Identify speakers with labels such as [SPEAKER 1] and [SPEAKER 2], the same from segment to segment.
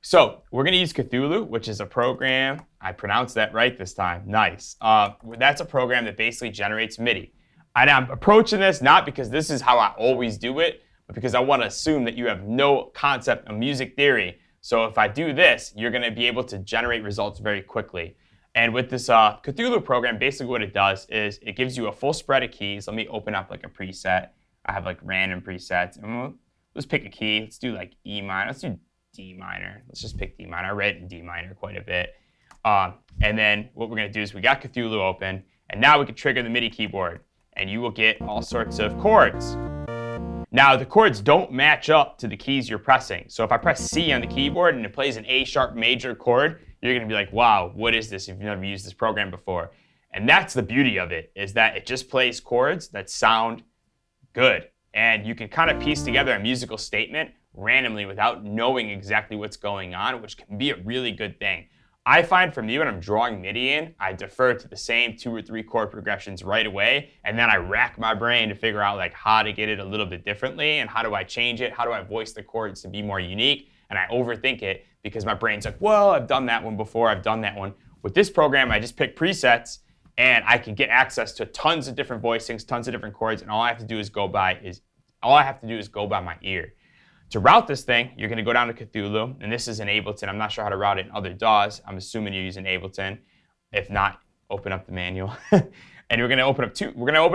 [SPEAKER 1] So we're going to use Cthulhu, which is a program. I pronounced that right this time. Nice. That's a program that basically generates MIDI. And I'm approaching this not because this is how I always do it, but because I want to assume that you have no concept of music theory. So if I do this, you're going to be able to generate results very quickly. And with this Cthulhu program, basically what it does is it gives you a full spread of keys. Let me open up like a preset. I have like random presets. And let's pick a key. Let's do like E minor. Let's do D minor. Let's just pick D minor. I read in D minor quite a bit. And then what we're going to do is we got Cthulhu open, and now we can trigger the MIDI keyboard, and you will get all sorts of chords. Now, the chords don't match up to the keys you're pressing. So if I press C on the keyboard and it plays an A sharp major chord, you're going to be like, wow, what is this if you've never used this program before? And that's the beauty of it, is that it just plays chords that sound good. And you can kind of piece together a musical statement randomly without knowing exactly what's going on, which can be a really good thing. I find for me when I'm drawing MIDI in, I defer to the same 2 or 3 chord progressions right away, and then I rack my brain to figure out like how to get it a little bit differently and how do I change it, how do I voice the chords to be more unique, and I overthink it because my brain's like, well, I've done that one before, I've done that one. With this program, I just pick presets and I can get access to tons of different voicings, tons of different chords, and all I have to do is go by my ear. To route this thing, you're going to go down to Cthulhu, and this is in Ableton. I'm not sure how to route it in other DAWs. I'm assuming you're using Ableton. If not, open up the manual. And we're going to open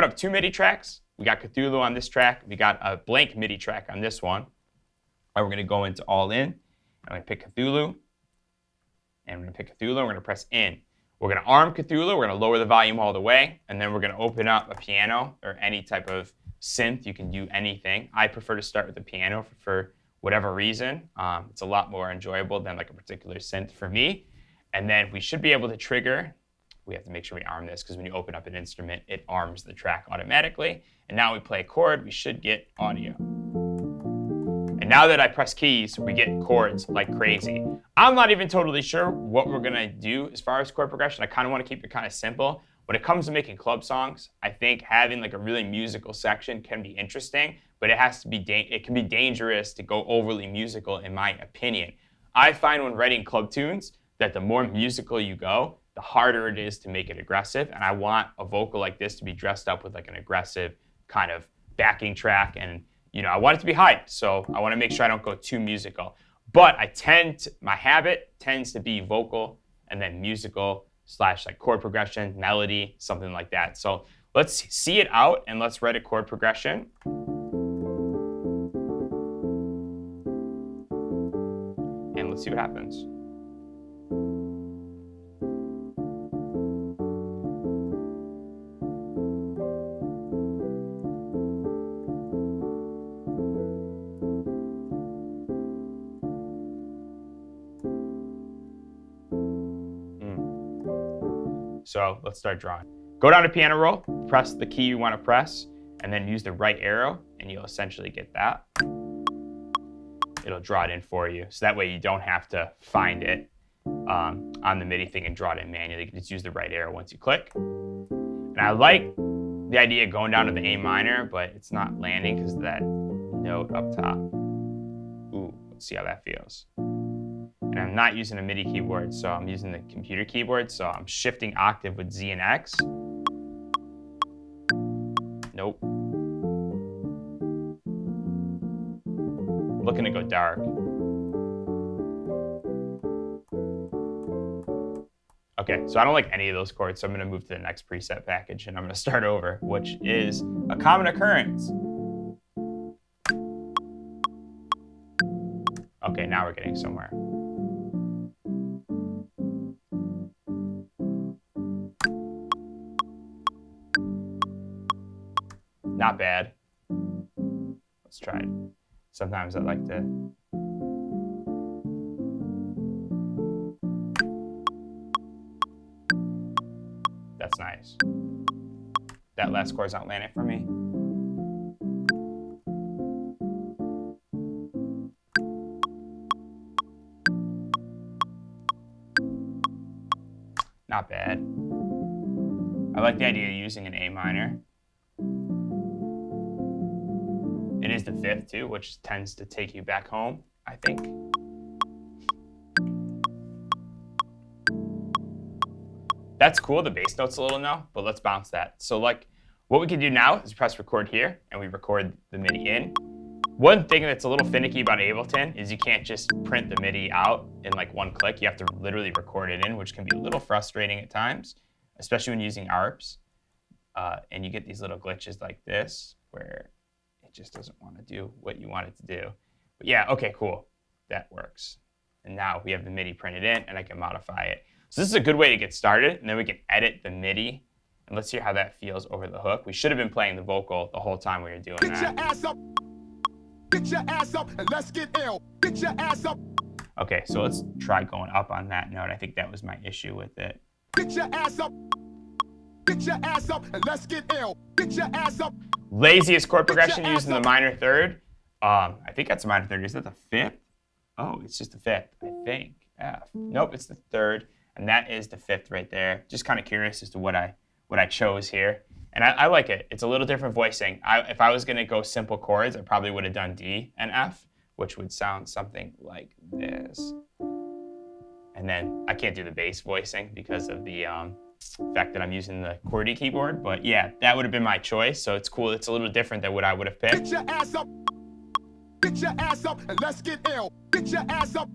[SPEAKER 1] up two MIDI tracks. We got Cthulhu on this track. We got a blank MIDI track on this one. And we're going to go into All In. I'm going to pick Cthulhu. And we're going to pick Cthulhu. We're going to press In. We're going to arm Cthulhu. We're going to lower the volume all the way. And then we're going to open up a piano or any type of synth. You can do anything. I prefer to start with the piano for whatever reason. It's a lot more enjoyable than like a particular synth for me. And then we should be able to trigger. We have to make sure we arm this because when you open up an instrument, it arms the track automatically. And now we play a chord, we should get audio. And now that I press keys, we get chords like crazy. I'm not even totally sure what we're gonna do as far as chord progression. I kind of want to keep it kind of simple. When it comes to making club songs, I think having like a really musical section can be interesting, but it can be dangerous to go overly musical in my opinion. I find when writing club tunes that the more musical you go, the harder it is to make it aggressive, and I want a vocal like this to be dressed up with like an aggressive kind of backing track, and I want it to be hyped, so I want to make sure I don't go too musical. But my habit tends to be vocal and then musical / like chord progression, melody, something like that. So let's see it out and let's write a chord progression. And let's see what happens. So let's start drawing. Go down to piano roll, press the key you want to press, and then use the right arrow, and you'll essentially get that. It'll draw it in for you. So that way you don't have to find it on the MIDI thing and draw it in manually. You can just use the right arrow once you click. And I like the idea of going down to the A minor, but it's not landing because of that note up top. Ooh, let's see how that feels. And I'm not using a MIDI keyboard, so I'm using the computer keyboard, so I'm shifting octave with Z and X. Nope. I'm looking to go dark. Okay, so I don't like any of those chords, so I'm going to move to the next preset package, and I'm going to start over, which is a common occurrence. Okay, now we're getting somewhere. Not bad. Let's try it. Sometimes I like to. That's nice. That last chord's not landing for me. Not bad. I like the idea of using an A minor. It is the 5th too, which tends to take you back home, I think. That's cool. The bass note's a little no, but let's bounce that. So like what we can do now is press record here and we record the MIDI in. One thing that's a little finicky about Ableton is you can't just print the MIDI out in like one click. You have to literally record it in, which can be a little frustrating at times, especially when using ARPs. And you get these little glitches like this where it just doesn't want to do what you want it to do. But yeah, okay, cool. That works. And now we have the MIDI printed in and I can modify it. So this is a good way to get started, and then we can edit the MIDI. And let's hear how that feels over the hook. We should have been playing the vocal the whole time we were doing that.
[SPEAKER 2] Get your ass up. Get your ass up and let's get ill. Get your ass up.
[SPEAKER 1] Okay, so let's try going up on that note. I think that was my issue with it.
[SPEAKER 2] Get your ass up. Get your ass up and let's get ill. Get your ass up.
[SPEAKER 1] Laziest chord progression used in the minor third. I think that's a minor third. Is that the fifth? Oh, it's just the fifth, I think. F. Nope, it's the third. And that is the fifth right there. Just kind of curious as to what I chose here. And I like it. It's a little different voicing. If I was going to go simple chords, I probably would have done D and F, which would sound something like this. And then I can't do the bass voicing because of the fact that I'm using the QWERTY keyboard. But yeah, that would have been my choice. So it's cool. It's a little different than what I would have picked.
[SPEAKER 2] Get your ass up. Get your ass up and let's get ill. Get your ass up.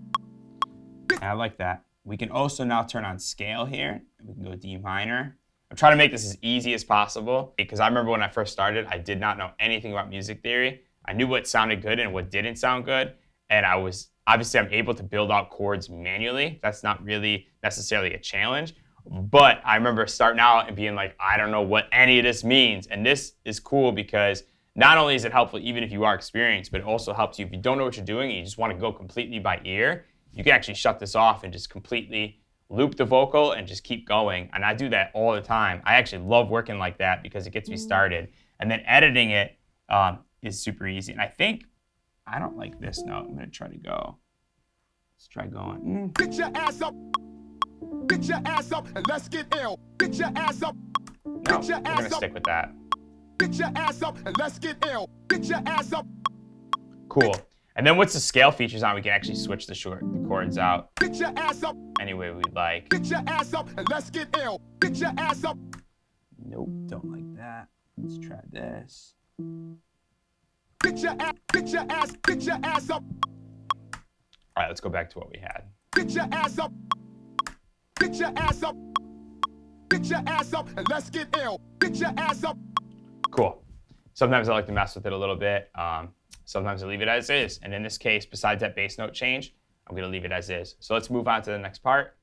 [SPEAKER 1] I like that. We can also now turn on scale here. We can go D minor. I'm trying to make this as easy as possible because I remember when I first started, I did not know anything about music theory. I knew what sounded good and what didn't sound good. And obviously I'm able to build out chords manually. That's not really necessarily a challenge. But I remember starting out and being like, I don't know what any of this means. And this is cool because not only is it helpful even if you are experienced, but it also helps you if you don't know what you're doing and you just want to go completely by ear. You can actually shut this off and just completely loop the vocal and just keep going. And I do that all the time. I actually love working like that because it gets me started. And then editing it is super easy. And I don't like this note. I'm going to try to go. Let's try going.
[SPEAKER 2] Get your ass up. Get your ass up and let's get ill. Get your ass up.
[SPEAKER 1] No, we're going to stick with that.
[SPEAKER 2] Get your ass up and let's get ill. Get your ass up.
[SPEAKER 1] Cool. And then once the scale features on, we can actually switch the chords out
[SPEAKER 2] Get your ass up.
[SPEAKER 1] any way we'd like.
[SPEAKER 2] Get your ass up and let's get ill. Get your ass up.
[SPEAKER 1] Nope, don't like that. Let's try this.
[SPEAKER 2] Get your ass. Get your ass. Get your ass up.
[SPEAKER 1] All right, let's go back to what we had.
[SPEAKER 2] Get your ass up. Get your ass up. Get your ass up and let's get ill. Get your ass up.
[SPEAKER 1] Cool. Sometimes I like to mess with it a little bit. Sometimes I leave it as is. And in this case, besides that bass note change, I'm going to leave it as is. So let's move on to the next part.